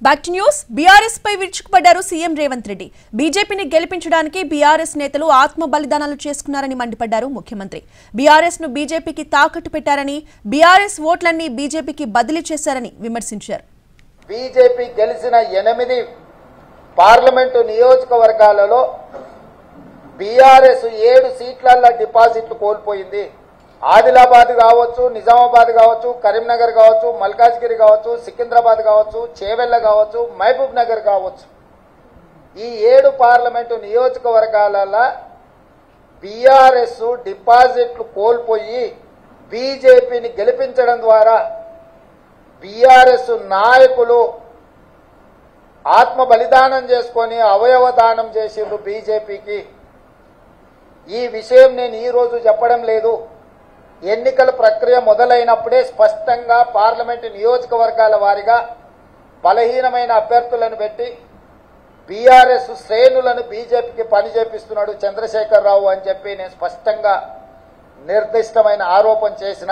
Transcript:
Back to news. BRS పై విరుచుకుపడ్డారు CM Revanth Reddy. బీజేపీని గెలిపించడానికి బీఆర్ఎస్ నేతలు ఆత్మ బలిదానాలు చేసుకున్నారని మండిపడ్డారు ముఖ్యమంత్రి. బీఆర్ఎస్ ను బీజేపీకి తాకట్టు పెట్టారని, బీఆర్ఎస్ ఓట్లన్నీ బీజేపీకి బదిలీ చేశారని విమర్శించారు. బీజేపీ గెలిచిన 8 పార్లమెంటు నియోజకవర్గాలలో బీఆర్ఎస్ 7 సీట్ల డిపాజిట్లు కోల్పోయింది. ఆదిలాబాద్ కావచ్చు, నిజామాబాద్ కావచ్చు, కరీంనగర్ కావచ్చు, మల్కాజ్గిరి కావచ్చు, సికింద్రాబాద్ కావచ్చు, చేవెళ్ల కావచ్చు, మహబూబ్ నగర్ కావచ్చు. ఈ 7 పార్లమెంటు నియోజకవర్గాలలో బీఆర్ఎస్ డిపాజిట్లు కోల్పోయి బీజేపీని గెలిపించడం ద్వారా బీఆర్ఎస్ నాయకులు ఆత్మ బలిదానం చేసుకొని అవయవ దానం చేసిండ్రు బీజేపీకి. ఈ విషయం నేను ఈ రోజు చెప్పడం లేదు. ఎన్నికల ప్రక్రియ మొదలైనప్పుడే స్పష్టంగా పార్లమెంటు నియోజకవర్గాల వారీగా బలహీనమైన అభ్యర్థులను పెట్టి బీఆర్ఎస్ శ్రేణులను బీజేపీకి పని చేపిస్తున్నాడు చంద్రశేఖరరావు అని చెప్పి నేను స్పష్టంగా నిర్దిష్టమైన ఆరోపణ చేసిన